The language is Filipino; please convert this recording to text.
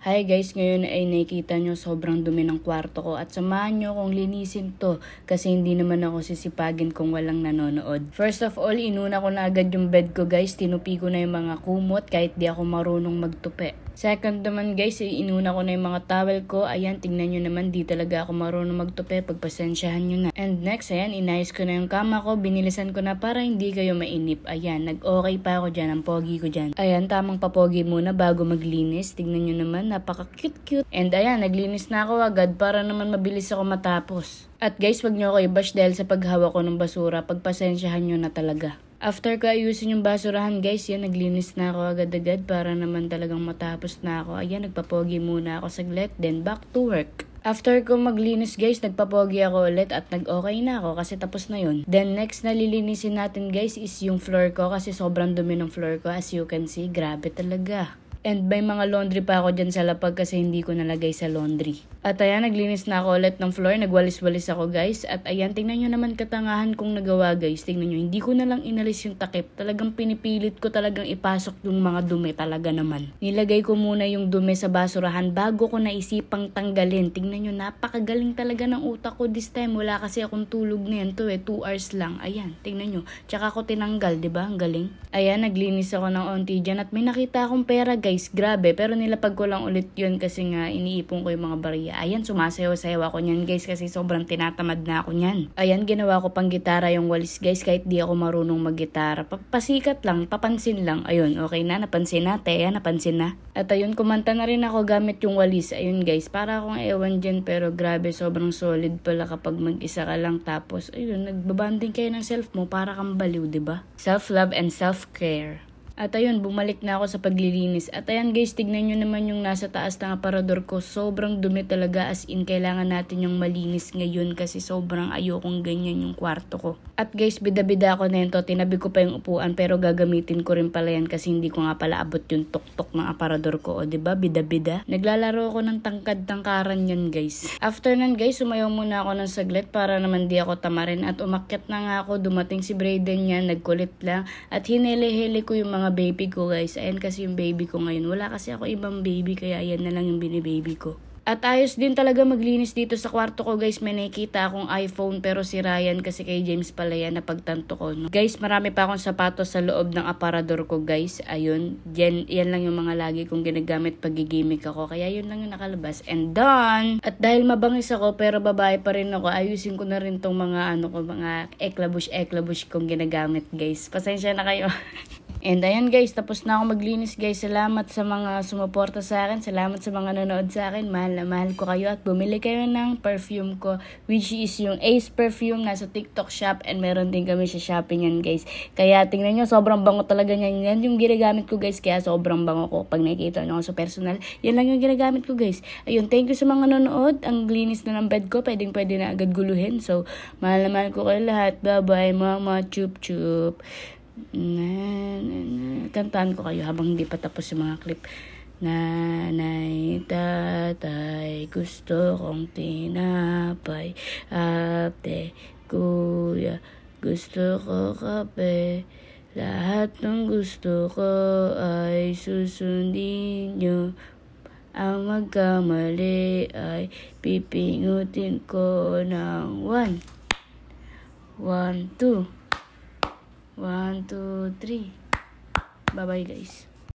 Hi guys, ngayon ay nakikita nyo sobrang dumi ng kwarto ko at samahan nyo kung linisin to kasi hindi naman ako sisipagin kung walang nanonood. First of all, inuna ko na agad yung bed ko guys, tinupi ko na yung mga kumot kahit di ako marunong magtupi. Second naman guys, inuna ko na yung mga towel ko. Ayan, tingnan nyo naman, di talaga ako marunong magtupi. Pagpasensyahan nyo na. And next, ayan, inayos ko na yung kama ko. Binilisan ko na para hindi kayo mainip. Ayan, nag-okay pa ako dyan. Ang pogi ko dyan. Ayan, tamang papogi muna bago maglinis. Tingnan nyo naman, napaka-cute-cute. And ayan, naglinis na ako agad para naman mabilis ako matapos. At guys, wag nyo ako i-bash dahil sa paghawak ko ng basura. Pagpasensyahan nyo na talaga. After ko ayusin yung basurahan guys, yan, naglinis na ako agad-agad para naman talagang matapos na ako. Ayan, nagpapogi muna ako saglit, then back to work. After ko maglinis guys, nagpapogi ako ulit at nag-okay na ako kasi tapos na yun. Then next na lilinisin natin guys is yung floor ko kasi sobrang dumi ng floor ko. As you can see, grabe talaga. And may mga laundry pa ako dyan sa lapag kasi hindi ko nalagay sa laundry. At ayan, naglinis na ako ulit ng floor. Nagwalis-walis ako guys. At ayan, tingnan nyo naman katangahan kong nagawa guys. Tingnan nyo, hindi ko na lang inalis yung takip. Talagang pinipilit ko talagang ipasok yung mga dumi talaga naman. Nilagay ko muna yung dumi sa basurahan bago ko naisipang tanggalin. Tingnan nyo, napakagaling talaga ng utak ko this time. Wala kasi akong tulog na yan to 2 hours lang. Ayan, tingnan nyo. Tsaka ako tinanggal, diba? Ang galing. Ayan, naglinis ako ng onti dyan at may nakita akong pera guys, grabe, pero nilapag ko lang ulit yun kasi nga iniipon ko yung mga bariya. Ayan, sumasayaw-sayaw ako nyan guys kasi sobrang tinatamad na ako nyan. Ayan, ginawa ko pang gitara yung walis guys kahit di ako marunong mag-gitara. Pasikat lang, papansin lang. Ayun, okay na, napansin na, Teya, napansin na. At ayun, kumanta na rin ako gamit yung walis. Ayun guys, para akong ewan dyan pero grabe, sobrang solid pala kapag mag-isa ka lang tapos, ayun, nagbabanding kayo ng self mo para kang baliw, diba? Self-love and self-care. At ayun, bumalik na ako sa paglilinis. At ayan guys, tignan nyo naman yung nasa taas ng aparador ko. Sobrang dumi talaga, as in kailangan natin yung malinis ngayon kasi sobrang ayokong ganyan yung kwarto ko. At guys, bida-bida ako nento. Tinabi ko pa yung upuan pero gagamitin ko rin pala yan kasi hindi ko nga pala abot yung tok-tok ng aparador ko. O diba, bida-bida? Naglalaro ako ng tangkad-tangkaran yan guys. After nun guys, sumayaw muna ako ng saglit para naman di ako tamarin. At umakyat na nga ako, dumating si Brayden yan, nagkulit lang. At hinele-hele ko yung mga baby ko guys. Ayan kasi yung baby ko ngayon. Wala kasi ako ibang baby kaya ayan na lang yung binibaby ko. At ayos din talaga maglinis dito sa kwarto ko guys. May nakikita akong iPhone pero si Ryan kasi kay James pala yan napagtanto ko. No? Guys, marami pa akong sapatos sa loob ng aparador ko guys. Ayun, yan lang yung mga lagi kong ginagamit pag gigimik ako. Kaya yun lang yung nakalabas. And done! At dahil mabangis ako pero babae pa rin ako, ayusin ko na rin tong mga mga eklabush kong ginagamit guys. Pasensya na kayo. And ayan guys, tapos na ako maglinis guys. Salamat sa mga sumuporta sa akin. Salamat sa mga nanonood sa akin. Mahal na mahal ko kayo at bumili kayo ng perfume ko which is yung Ace perfume. Nasa TikTok shop and meron din kami sa Shopee yan guys. Kaya tingnan nyo, sobrang bango talaga niyan. Yan yung ginagamit ko guys. Kaya sobrang bango ko. Pag nakikita nyo ako sa personal, yan lang yung ginagamit ko guys. Ayun, thank you sa mga nanonood. Ang linis na ng bed ko. Pwede na agad guluhin. So, mahal na mahal ko kayo lahat. Bye bye mama. Chup chup. Kantaan ko kayo habang hindi pa tapos yung mga clip. Nanay, tatay, gusto kong tinapay. Ate, kuya, gusto ko kape. Lahat ng gusto ko ay susundin nyo. Ang magkamali ay pipingutin ko ng 1, 2, 1, 2, 3. Bye-bye guys.